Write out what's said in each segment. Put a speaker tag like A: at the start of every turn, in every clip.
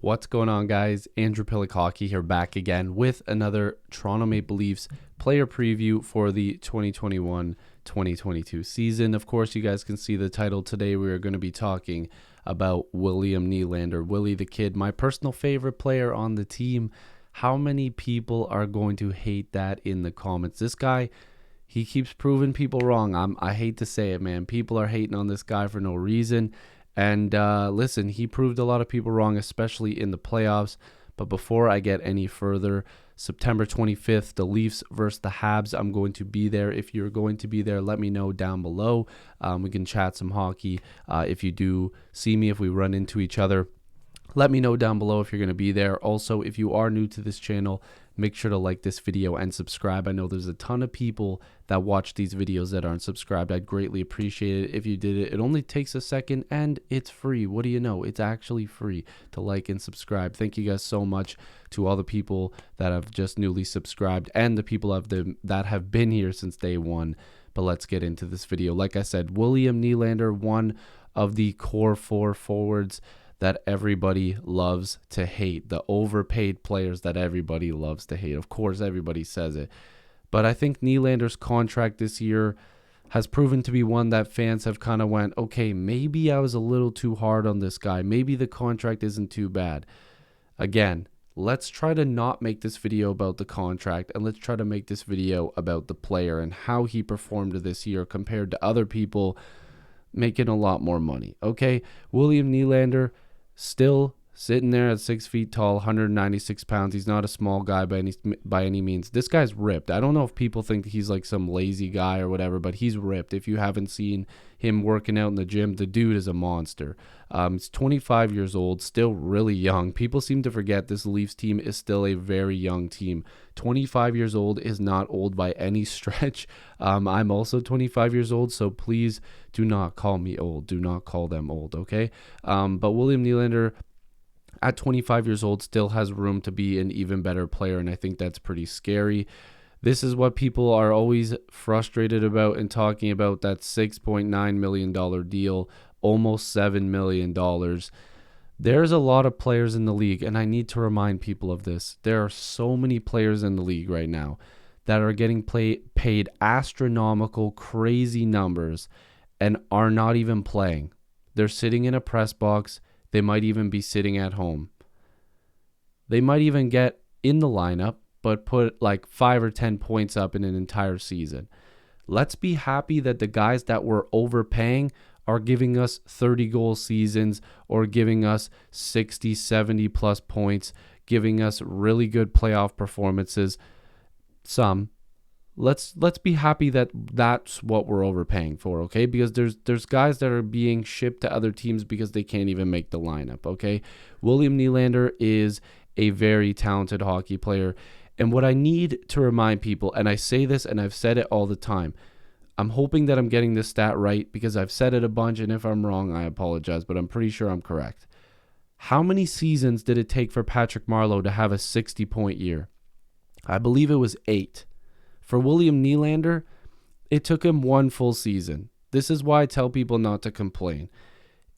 A: What's going on, guys? Andrew Piluk Hockey here, back again with another Toronto Maple Leafs player preview for the 2021-2022 season. Of course, you guys can see the title today. We are going to be talking about William Nylander, Willie the Kid, my personal favorite player on the team. How many people are going to hate that in the comments? This guy, he keeps proving people wrong. I hate to say it, man. People are hating on this guy for no reason. And listen, he proved a lot of people wrong, especially in the playoffs. But before I get any further, September 25th, the Leafs versus the Habs. I'm going to be there. If you're going to be there, let me know down below. We can chat some hockey. If you do see me, if we run into each other, let me know down below if you're going to be there. Also, if you are new to this channel, make sure to like this video and subscribe. I know there's a ton of people that watch these videos that aren't subscribed. I'd greatly appreciate it if you did it. It only takes a second and it's free. What do you know? It's actually free to like and subscribe. Thank you guys so much to all the people that have just newly subscribed and the people that have been here since day one. But let's get into this video. Like I said, William Nylander, one of the core four forwards that everybody loves to hate, the overpaid players that everybody loves to hate. Of course, everybody says it. But I think Nylander's contract this year has proven to be one that fans have kind of went, okay, maybe I was a little too hard on this guy. Maybe the contract isn't too bad. Again, let's try to not make this video about the contract, and let's try to make this video about the player and how he performed this year compared to other people making a lot more money. Okay, William Nylander, still sitting there at 6 feet tall, 196 pounds. He's not a small guy by any means. This guy's ripped. I don't know if people think he's like some lazy guy or whatever, but he's ripped. If you haven't seen him working out in the gym, the dude is a monster. He's 25 years old, still really young. People seem to forget this Leafs team is still a very young team. 25 years old is not old by any stretch. I'm also 25 years old, so please do not call me old. Do not call them old, okay? But William Nylander, at 25 years old, still has room to be an even better player, and I think that's pretty scary. This is what people are always frustrated about and talking about, that $6.9 million deal, almost $7 million. There's a lot of players in the league, and I need to remind people of this. There are so many players in the league right now that are getting paid astronomical, crazy numbers and are not even playing. They're sitting in a press box. They might even be sitting at home. They might even get in the lineup, but put like 5 or 10 points up in an entire season. Let's be happy that the guys that we're overpaying are giving us 30-goal seasons or giving us 60, 70 plus points, giving us really good playoff performances. Let's be happy that that's what we're overpaying for, okay? Because there's guys that are being shipped to other teams because they can't even make the lineup, okay? William Nylander is a very talented hockey player. And what I need to remind people, and I say this and I've said it all the time, I'm hoping that I'm getting this stat right because I've said it a bunch, and if I'm wrong, I apologize, but I'm pretty sure I'm correct. How many seasons did it take for Patrick Marleau to have a 60-point year? I believe it was 8. For William Nylander, it took him 1 full season. This is why I tell people not to complain.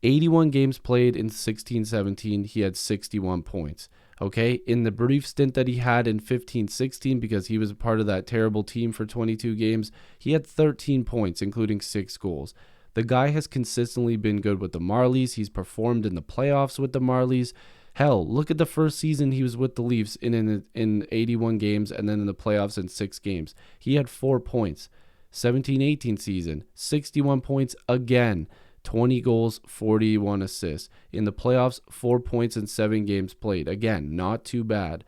A: 81 games played in 16-17, he had 61 points. Okay, in the brief stint that he had in 15-16, because he was a part of that terrible team for 22 games, he had 13 points, including 6 goals. The guy has consistently been good with the Marlies. He's performed in the playoffs with the Marlies. Hell, look at the first season he was with the Leafs in 81 games, and then in the playoffs in 6 games. He had 4 points. 17-18 season, 61 points again. 20 goals, 41 assists. In the playoffs, 4 points in 7 games played. Again, not too bad.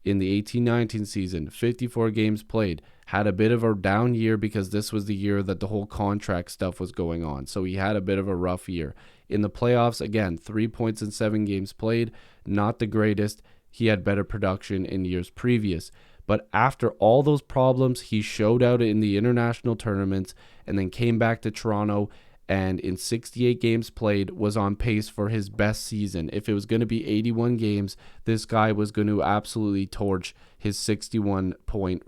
A: In the 18-19 season, 54 games played. Had a bit of a down year because this was the year that the whole contract stuff was going on. So he had a bit of a rough year. In the playoffs, again, 3 points in 7 games played. Not the greatest. He had better production in years previous. But after all those problems, he showed out in the international tournaments and then came back to Toronto, and in 68 games played was on pace for his best season. If it was going to be 81 games, this guy was going to absolutely torch his 61-point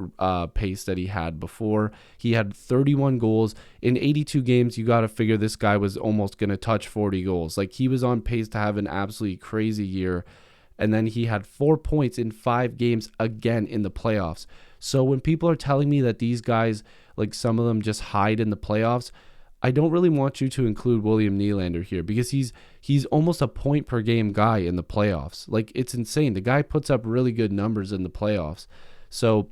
A: pace that he had before. He had 31 goals. In 82 games, you got to figure this guy was almost going to touch 40 goals. Like, he was on pace to have an absolutely crazy year. and then he had 4 points in 5 games again in the playoffs. So when people are telling me that these guys, like some of them just hide in the playoffs, I don't really want you to include William Nylander here, because he's almost a point per game guy in the playoffs. Like, it's insane. The guy puts up really good numbers in the playoffs. So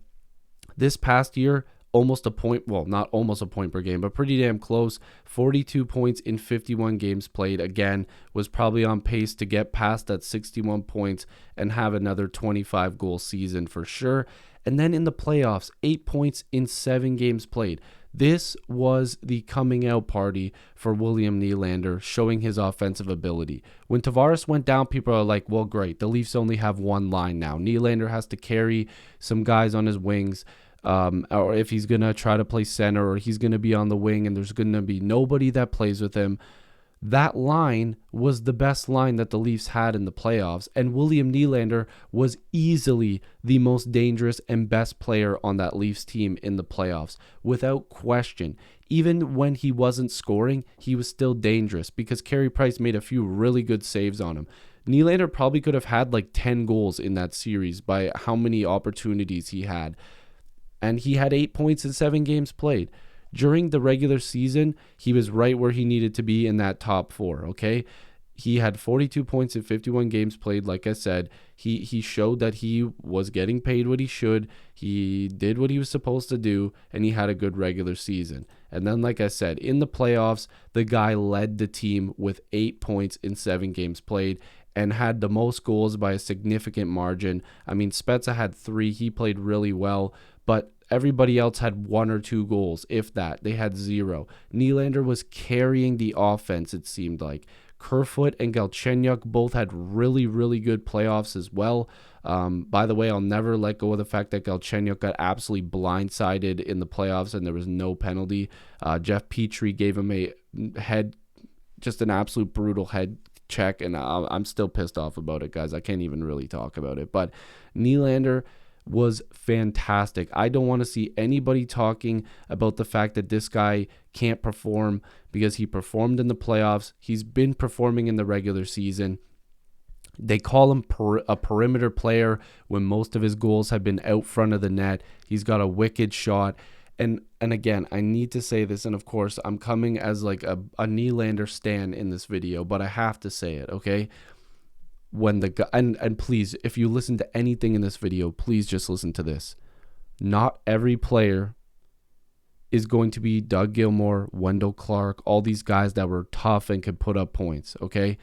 A: this past year, almost a point, well, not almost a point per game, but pretty damn close. 42 points in 51 games played. Again, was probably on pace to get past that 61 points and have another 25 goal season for sure. And then in the playoffs, 8 points in 7 games played. This was the coming out party for William Nylander, showing his offensive ability. When Tavares went down, people are like, well, great. The Leafs only have one line now. Nylander has to carry some guys on his wings, or if he's going to try to play center, or he's going to be on the wing and there's going to be nobody that plays with him. That line was the best line that the Leafs had in the playoffs, and William Nylander was easily the most dangerous and best player on that Leafs team in the playoffs, without question. Even when he wasn't scoring, he was still dangerous because Carey Price made a few really good saves on him. Nylander probably could have had like 10 goals in that series by how many opportunities he had, and he had 8 points in 7 games played. During the regular season, he was right where he needed to be in that top 4, okay? He had 42 points in 51 games played. Like I said, he showed that he was getting paid what he should. He did what he was supposed to do, and he had a good regular season. And then, like I said, in the playoffs, the guy led the team with 8 points in 7 games played and had the most goals by a significant margin. I mean, Spezza had 3. He played really well, but everybody else had 1 or 2 goals, if that. They had 0. Nylander was carrying the offense, it seemed like. Kerfoot and Galchenyuk both had really, really good playoffs as well. By the way, I'll never let go of the fact that Galchenyuk got absolutely blindsided in the playoffs and there was no penalty. Jeff Petrie gave him just an absolute brutal head check, and I'm still pissed off about it, guys. I can't even really talk about it. But Nylander was fantastic. I don't want to see anybody talking about the fact that this guy can't perform, because he performed in the playoffs. He's been performing in the regular season. They call him a perimeter player when most of his goals have been out front of the net. He's got a wicked shot. And again, I need to say this, and of course, I'm coming as like a Nylander stan in this video, but I have to say it, okay? When the guy, and please, if you listen to anything in this video, please just listen to this. Not every player is going to be Doug Gilmour, Wendell Clark, all these guys that were tough and could put up points, okay?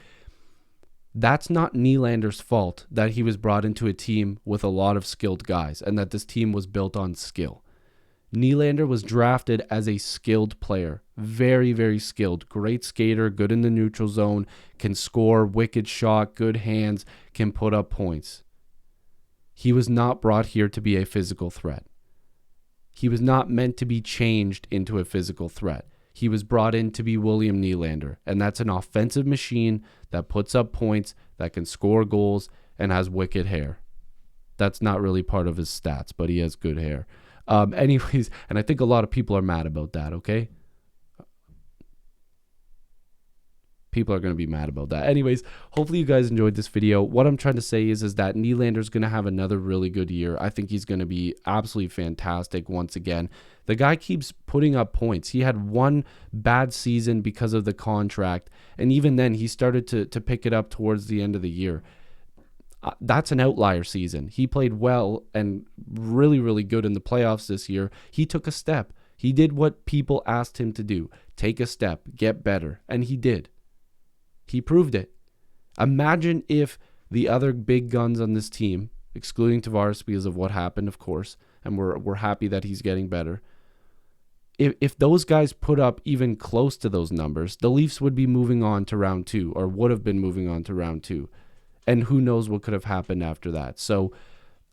A: That's not Nylander's fault that he was brought into a team with a lot of skilled guys and that this team was built on skill. Nylander was drafted as a skilled player. Very, very skilled. Great skater, good in the neutral zone, can score, wicked shot, good hands, can put up points. He was not brought here to be a physical threat. He was not meant to be changed into a physical threat. He was brought in to be William Nylander, and that's an offensive machine that puts up points, that can score goals, and has wicked hair. That's not really part of his stats, but he has good hair. Anyways, and I think a lot of people are mad about that, okay? People are going to be mad about that. Anyways, hopefully you guys enjoyed this video. What I'm trying to say is that Nylander's going to have another really good year. I think he's going to be absolutely fantastic once again. The guy keeps putting up points. He had one bad season because of the contract, and even then he started to pick it up towards the end of the year. That's an outlier season. He played well and really, really good in the playoffs this year. He took a step. He did what people asked him to do. Take a step, get better. And he did. He proved it. Imagine if the other big guns on this team, excluding Tavares because of what happened, of course, and we're happy that he's getting better. If those guys put up even close to those numbers, the Leafs would be moving on to round 2, or would have been moving on to round 2. And who knows what could have happened after that. So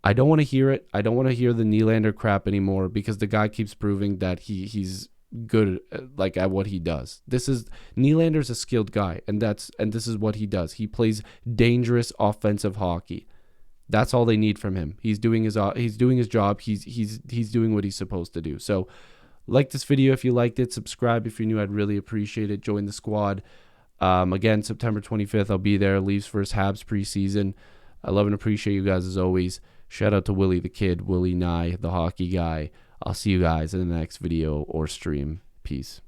A: I don't want to hear it. I don't want to hear the Nylander crap anymore, because the guy keeps proving that he's good at what he does. Nylander's a skilled guy, and this is what he does. He plays dangerous offensive hockey. That's all they need from him. He's doing his job. He's doing what he's supposed to do. So like this video if you liked it. Subscribe if you're new. I'd really appreciate it. Join the squad. Again, September 25th, I'll be there. Leafs versus Habs preseason. I love and appreciate you guys as always. Shout out to Willie the Kid, Willie Nye, the hockey guy. I'll see you guys in the next video or stream. Peace.